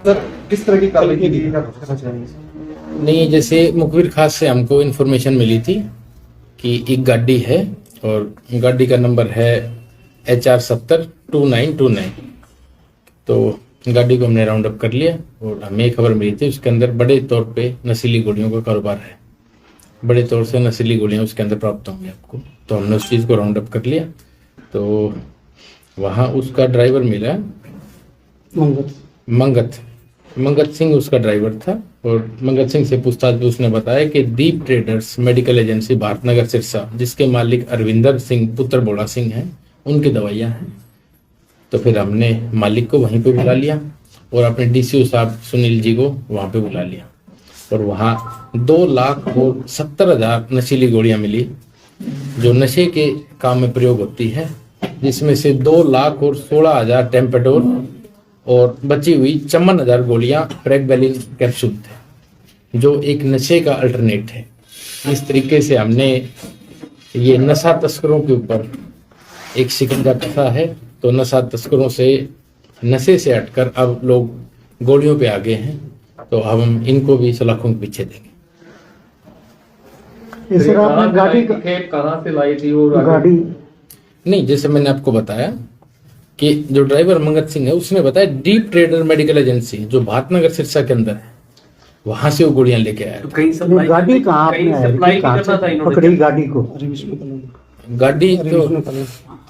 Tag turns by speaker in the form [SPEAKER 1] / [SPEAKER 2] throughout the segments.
[SPEAKER 1] Sir किस तरह की कार्रवाई की गई है?
[SPEAKER 2] नहीं, जैसे मुखबिर खास से हमको इन्फॉर्मेशन मिली थी कि एक गाड़ी है और गाड़ी का नंबर है HR702929। तो गाड़ी को हमने राउंड अप कर लिया और हमें खबर मिली थी उसके अंदर बड़े तौर पे नशीली गोलियों का कारोबार है। बड़े तौर से नशीली गोलियां उसके अंदर प्राप्त होंगी आपको। तो हमने उस चीज़ को राउंड अप कर लिया। तो वहाँ उसका ड्राइवर मिला, मंगत सिंह उसका ड्राइवर था। और मंगत सिंह से पूछताछ भी उसने बताया कि Deep traders medical agency Bharatnagar Sirsa, जिसके मालिक अरविंदर सिंह पुत्र बोड़ा सिंह हैं, उनकी दवाइयाँ हैं। तो फिर हमने मालिक को वहीं पे बुला लिया और अपने DCO साहब सुनील जी को वहाँ पे बुला लिया और वहाँ 2,70,000 नशीली गोलियाँ मिली जो नशे के काम में प्रयोग होती है, जिसमें से 2,16,000 टेम्पेडोल और बची हुई 54,000 गोलियां प्रेगबैलिन कैप्सूल थे, जो एक नशे का अल्टरनेट है। इस तरीके से हमने ये नशा तस्करों के ऊपर एक शिकंजा कसा है। तो नशा तस्करों से, नशे से हटकर अब लोग गोलियों पे आ गए हैं, तो अब हम इनको भी सलाखों के पीछे देंगे।
[SPEAKER 3] सर आपने गाड़ी
[SPEAKER 1] कहाँ से लाई थी और
[SPEAKER 3] गाड़ी
[SPEAKER 2] नहीं, जैसे मैंने आपको बताया कि जो ड्राइवर मंगत सिंह है उसने बताया डीप ट्रेडर मेडिकल एजेंसी जो भारतनगर सिरसा के अंदर है, वहां से वो गोलियां लेके आया।
[SPEAKER 1] तो कहीं सप्लाई,
[SPEAKER 3] गाड़ी कहाँ
[SPEAKER 1] कहीं
[SPEAKER 3] आपने
[SPEAKER 1] सप्लाई
[SPEAKER 3] कहाँ
[SPEAKER 1] करना था
[SPEAKER 3] से
[SPEAKER 1] इन्होंने?
[SPEAKER 3] पकड़ी गाड़ी को?
[SPEAKER 2] गाड़ी तो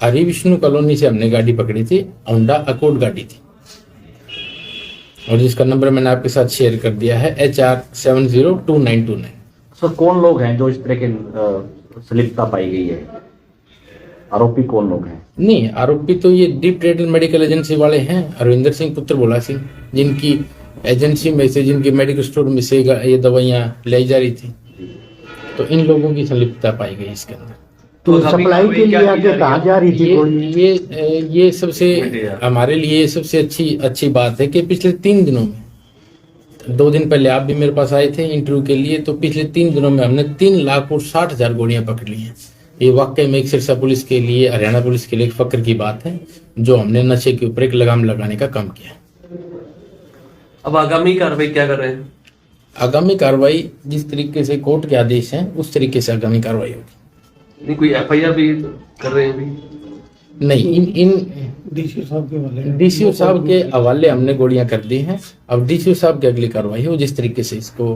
[SPEAKER 2] हरि विष्णु कॉलोनी से हमने गाड़ी पकड़ी थी। होंडा अकॉर्ड गाड़ी थी और जिसका नंबर मैंने आपके साथ शेयर कर दिया है HR702929।
[SPEAKER 4] सर कौन लोग हैं जो इस तरह के संलिप्तता पाई गई है? आरोपी कौन लोग हैं?
[SPEAKER 2] नहीं, आरोपी तो ये डीप ट्रेडर मेडिकल एजेंसी वाले हैं, अरविंदर सिंह पुत्र बोला सिंह, जिनकी एजेंसी में से, जिनके मेडिकल स्टोर में से ये दवाइयाँ लाई जा रही थी। तो इन लोगों की संलिप्तता पाई गई इसके अंदर।
[SPEAKER 3] तो सप्लाई के लिए आगे कहाँ जा रही थी गोली?
[SPEAKER 2] ये सबसे हमारे लिए सबसे अच्छी बात है कि पिछले 3 दिनों में, 2 दिन पहले आप भी मेरे पास आए थे इंटरव्यू के लिए, तो पिछले 3 दिनों में हमने 3,60,000 गोलियां पकड़ ली हैं। ये वाकई में एक सिरसा पुलिस के लिए, हरियाणा पुलिस के लिए एक फक्र की बात है, जो हमने नशे के ऊपर एक लगाम लगाने का काम किया है।
[SPEAKER 1] अब आगामी कार्रवाई क्या कर रहे हैं?
[SPEAKER 2] आगामी कार्रवाई जिस तरीके से कोर्ट के आदेश हैं उस तरीके से आगामी कार्रवाई होगी।
[SPEAKER 1] नहीं, कोई FIR भी कर रहे हैं अभी?
[SPEAKER 2] नहीं, इन DCO साहब के हवाले हमने गोलियां कर दी हैं। अब DCO साहब की अगली कार्रवाई है वो जिस तरीके से इसको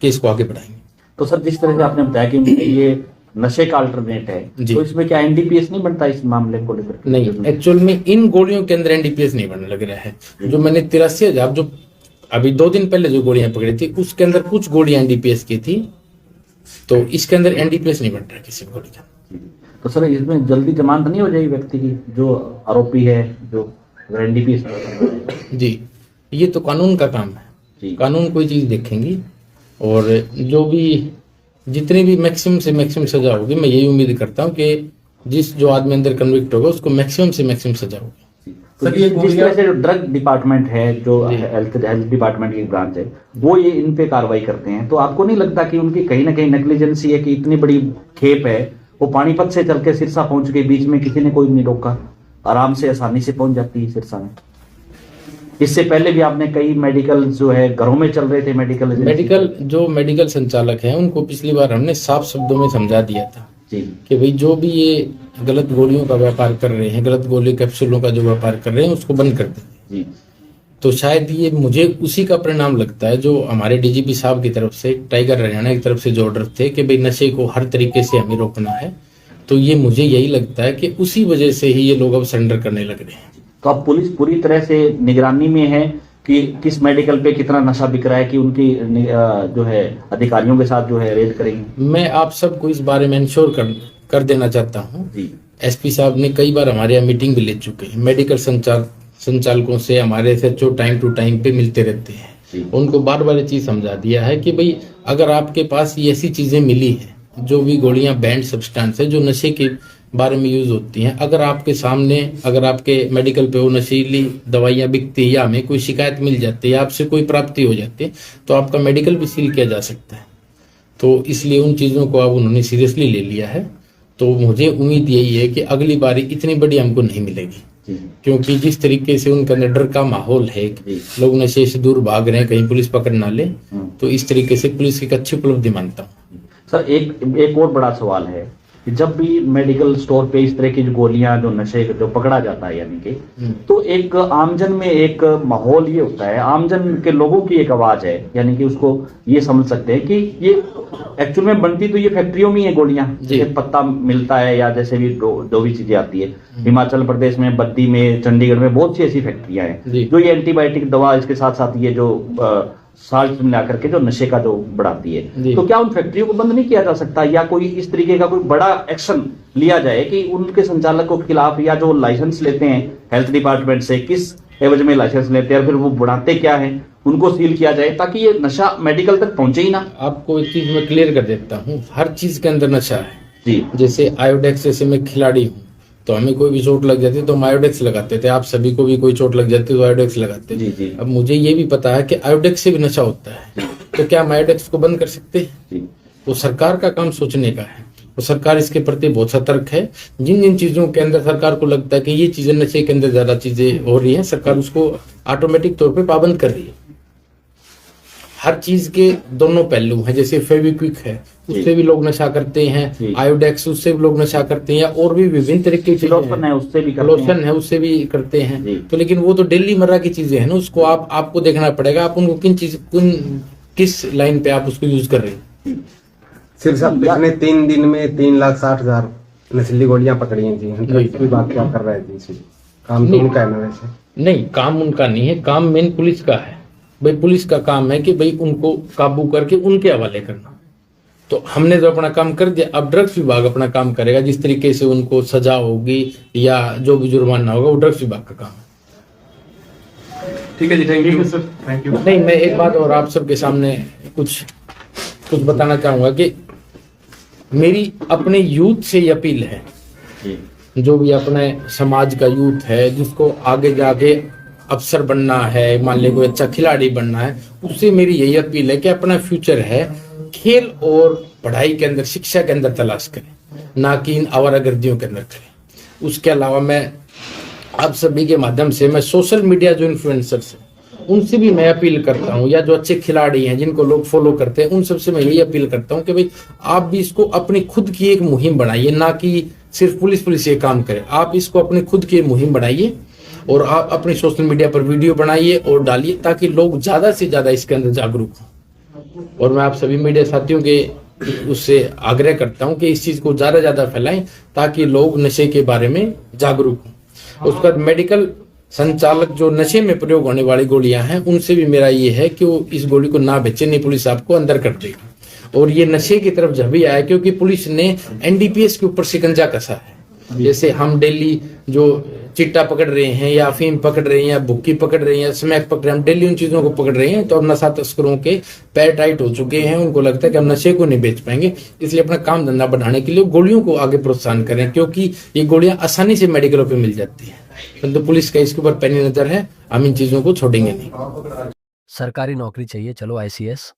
[SPEAKER 2] केस को आगे बढ़ाएंगे।
[SPEAKER 4] तो सर जिस तरह से आपने बताया कि ये नशे का अल्टरनेट है,
[SPEAKER 2] जी।
[SPEAKER 4] तो इसमें क्या NDPS नहीं बनता इस मामले को लेकर?
[SPEAKER 2] नहीं, एक्चुअल में इन गोलियों के अंदर NDPS नहीं बनने लग रहा है। जो मैंने 83,000 जो अभी 2 दिन पहले जो गोलियां पकड़ी थी उसके अंदर कुछ गोलियां NDPS की थी, तो इसके अंदर NDPS नहीं बन रहा किसी गोली का।
[SPEAKER 4] तो सर इसमें जल्दी जमानत नहीं हो जाएगी व्यक्ति की, जो आरोपी है, जो NDPS?
[SPEAKER 2] जी, ये तो कानून का काम है।
[SPEAKER 4] जी।
[SPEAKER 2] कानून कोई चीज देखेंगी और जो भी जितनी भी मैक्सिमम से मैक्सिमम सजा होगी, मैं यही उम्मीद करता हूँ कि जो आदमी अंदर कन्विक्ट होगा उसको मैक्सिमम से मैक्सिमम सजा होगी।
[SPEAKER 4] तो जिस तरह से जो ड्रग डिपार्टमेंट है, जो हेल्थ डिपार्टमेंट की ब्रांच है, वो ये इन पे कार्रवाई करते हैं, तो आपको नहीं लगता कि उनकी कहीं ना कहीं नेग्लिजेंसी है कि इतनी बड़ी खेप है, वो पानीपत से चल के सिरसा पहुंच के बीच में किसी ने कोई नहीं रोका, आराम से आसानी से पहुंच जाती है सिरसा में? इससे पहले भी आपने कई मेडिकल जो है घरों में चल रहे थे
[SPEAKER 2] मेडिकल संचालक हैं उनको पिछली बार हमने साफ शब्दों में समझा दिया था
[SPEAKER 4] जी
[SPEAKER 2] कि भाई जो भी ये गलत गोलियों का व्यापार कर रहे हैं, गलत गोली कैप्सूलों का जो व्यापार कर रहे हैं उसको बंद कर दें
[SPEAKER 4] जी।
[SPEAKER 2] तो शायद ये मुझे उसी का परिणाम लगता है जो हमारे DGP साहब की तरफ से, टाइगर हरियाणा की तरफ से जो ऑर्डर थे कि भाई नशे को हर तरीके से हमें रोकना है, तो ये मुझे यही लगता है कि उसी वजह से ही ये लोग अब सरेंडर करने लग रहे हैं।
[SPEAKER 4] तो अब पुलिस पूरी तरह से निगरानी में है कि किस मेडिकल पे कितना नशा बिक रहा है, कि उनकी जो है अधिकारियों के साथ जो है रेड करेंगे?
[SPEAKER 2] मैं आप सबको इस बारे में इंश्योर कर देना चाहता हूँ।
[SPEAKER 4] जी।
[SPEAKER 2] SP साहब ने कई बार हमारे यहाँ मीटिंग भी ले चुके हैं। मेडिकल संचालकों से हमारे SHO टाइम टू टाइम पे मिलते रहते हैं। उनको बार बार ये चीज समझा दिया है कि भाई अगर आपके पास ये ऐसी चीजें मिली हैं, जो भी गोलियां बैंड सब्सटेंस है जो नशे के बारे में यूज होती हैं, अगर आपके सामने, अगर आपके मेडिकल पे वो नशीली दवाइयां बिकती है या हमें कोई शिकायत मिल जाती है, आपसे कोई प्राप्ति हो जाती है, तो आपका मेडिकल भी सील किया जा सकता है। तो इसलिए उन चीज़ों को अब उन्होंने सीरियसली ले लिया है। तो मुझे उम्मीद यही है कि अगली बारी इतनी बड़ी हमको नहीं मिलेगी। क्योंकि जिस तरीके से उनके अंदर डर का माहौल है, लोग नशे से दूर भाग रहे हैं, कहीं पुलिस पकड़ ना ले, तो इस तरीके से पुलिस की एक अच्छी उपलब्धि मानता हूँ।
[SPEAKER 4] सर एक और बड़ा सवाल है कि जब भी मेडिकल स्टोर पे इस तरह की जो गोलियां जो नशे जो पकड़ा जाता है यानी कि, तो एक आमजन में एक माहौल ये होता है, आमजन के लोगों की एक आवाज है, यानी कि उसको ये समझ सकते हैं कि ये एक्चुअल में बनती तो ये फैक्ट्रियों में ये गोलियां, ये पत्ता मिलता है या जैसे भी जो भी चीजें आती है, हिमाचल प्रदेश में, बद्दी में, चंडीगढ़ में बहुत सी ऐसी फैक्ट्रियां हैं जो ये एंटीबायोटिक दवा इसके साथ साथ ये जो साल्ट मिला करके जो नशे का जो बढ़ाती है, तो क्या उन फैक्ट्रियों को बंद नहीं किया जा सकता, या कोई इस तरीके का कोई बड़ा एक्शन लिया जाए कि उनके संचालकों के खिलाफ, या जो लाइसेंस लेते हैं हेल्थ डिपार्टमेंट से, किस एवज में लाइसेंस लेते हैं, फिर वो बढ़ाते क्या है, उनको सील किया जाए ताकि ये नशा मेडिकल तक पहुंचे ही ना।
[SPEAKER 2] आपको एक चीज मैं क्लियर कर देता हूँ, हर चीज के अंदर नशा है
[SPEAKER 4] जी।
[SPEAKER 2] जैसे आयोडेक्स, जैसे मैं खिलाड़ी हूँ तो हमें कोई भी चोट लग जाती है तो हम आयोडेक्स लगाते थे, आप सभी को भी कोई चोट लग जाती है तो आयोडेक्स लगाते थे। अब मुझे ये भी पता है कि आयोडेक्स से भी नशा होता है, तो क्या हम आयोडेक्स को बंद कर सकते हैं? वो सरकार का काम सोचने का है, और सरकार इसके प्रति बहुत सतर्क है। जिन जिन चीजों के अंदर सरकार को लगता है कि ये चीजें नशे के अंदर ज्यादा चीजें हो रही हैं, सरकार उसको ऑटोमेटिक तौर पे पाबंद कर रही है। हर चीज के दोनों पहलू हैं, जैसे फेविक्विक है उससे भी लोग नशा करते हैं, आयोडेक्स उससे भी लोग नशा करते हैं, और भी विभिन्न तरीके की
[SPEAKER 4] लोशन है उससे भी
[SPEAKER 2] उससे भी करते हैं। तो लेकिन वो तो डेली मर्रा की चीजें हैं ना, उसको आपको देखना पड़ेगा आप उनको किस लाइन पे आप उसको यूज कर रहे हैं।
[SPEAKER 3] सिर्फ साहब पिछले 3 दिन में 3,60,000 नस्ली गोलियां पकड़ी हैं जी, इसकी बात क्या कर रहे थे जी? काम तो उनका है ना वैसे?
[SPEAKER 2] नहीं, काम उनका नहीं है, काम मेन पुलिस का है। भाई पुलिस का काम है कि भाई उनको काबू करके उनके हवाले करना, तो हमने तो अपना काम कर दिया, अब ड्रग्स विभाग अपना काम करेगा, जिस तरीके से उनको सजा होगी या जो भी जुर्माना होगा वो ड्रग्स विभाग का काम है।
[SPEAKER 1] ठीक है जी, thank you sir, thank you.
[SPEAKER 2] नहीं, मैं एक बात और आप सबके सामने कुछ बताना चाहूंगा कि मेरी अपने यूथ से ये अपील है, जो भी अपने समाज का यूथ है जिसको आगे जाके अफसर बनना है, मान लीजिए कोई अच्छा खिलाड़ी बनना है, उससे मेरी यही अपील है कि अपना फ्यूचर है खेल और पढ़ाई के अंदर, शिक्षा के अंदर तलाश करें, ना कि इन आवारागर्दियों के अंदर करें। उसके अलावा मैं आप सभी के माध्यम से मैं सोशल मीडिया जो इन्फ्लुएंसर्स हैं उनसे भी मैं अपील करता हूं, या जो अच्छे खिलाड़ी हैं जिनको लोग फॉलो करते हैं उन सबसे मैं यही अपील करता हूं कि भाई आप भी इसको अपनी खुद की एक मुहिम बनाइए, ना कि सिर्फ पुलिस ये काम करे। आप इसको अपनी खुद की मुहिम बनाइए और आप अपनी सोशल मीडिया पर वीडियो बनाइए और डालिए, ताकि लोग ज्यादा से ज्यादा इसके अंदर जागरूक हों। और मैं आप सभी मीडिया साथियों के उससे आग्रह करता हूं कि इस चीज को ज्यादा फैलाएं ताकि लोग नशे के बारे में जागरूक हों। उसके बाद मेडिकल संचालक जो नशे में प्रयोग होने वाली गोलियां हैं उनसे भी मेरा ये है कि वो इस गोली को ना बेचे, नहीं पुलिस आपको अंदर कर देगी। और ये नशे की तरफ जब भी आया क्योंकि पुलिस ने NDPS के ऊपर शिकंजा कसा है। जैसे हम डेली जो चिट्टा पकड़ रहे हैं या अफीम पकड़ रहे हैं या भुक्की पकड़ रहे हैं या स्मैक पकड़ रहे हैं, हम डेली उन चीजों को पकड़ रहे हैं, तो अब नशा तस्करों के पैर टाइट हो चुके हैं। उनको लगता है कि हम नशे को नहीं बेच पाएंगे, इसलिए अपना काम धंधा बढ़ाने के लिए गोलियों को आगे प्रोत्साहन करें, क्योंकि ये गोलियां आसानी से मेडिकलों पे मिल जाती है। परंतु तो पुलिस का इसके ऊपर पैनी नजर है, हम इन चीजों को छोड़ेंगे नहीं।
[SPEAKER 5] सरकारी नौकरी चाहिए, चलो ICS।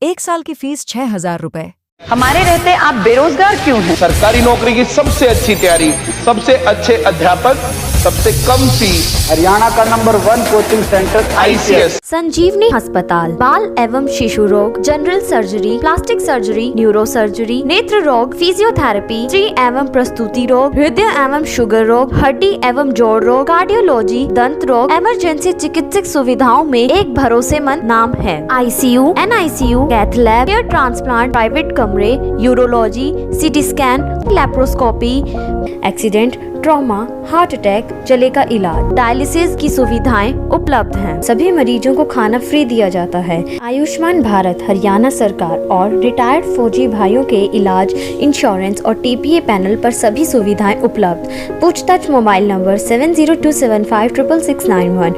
[SPEAKER 6] 1 साल की फीस 6,000 रुपए।
[SPEAKER 7] हमारे रहते आप बेरोजगार क्यों हैं?
[SPEAKER 8] सरकारी नौकरी की सबसे अच्छी तैयारी, सबसे अच्छे अध्यापक, सबसे कम फीस,
[SPEAKER 4] हरियाणा का नंबर 1 कोचिंग सेंटर
[SPEAKER 8] ICS।
[SPEAKER 6] संजीवनी अस्पताल, बाल एवं शिशु रोग, general surgery, plastic surgery, neuro surgery, नेत्र रोग, फिजियोथेरेपी, स्त्री एवं प्रस्तुति रोग, हृदय एवं शुगर रोग, हड्डी एवं जोड़ रोग, कार्डियोलॉजी, दंत रोग, इमरजेंसी चिकित्सक सुविधाओं में एक भरोसेमंद नाम है। ICU, NICU, cath lab, hair transplant, private कमरे, urology, CT scan, laparoscopy, accident, trauma, heart attack, जले का इलाज, डायलिसिस की सुविधाएं उपलब्ध हैं। सभी मरीजों को खाना फ्री दिया जाता है। आयुष्मान भारत हरियाणा सरकार और रिटायर्ड फौजी भाइयों के इलाज, इंश्योरेंस और TPA पैनल पर सभी सुविधाएं उपलब्ध। पूछताछ मोबाइल नंबर 7027566691।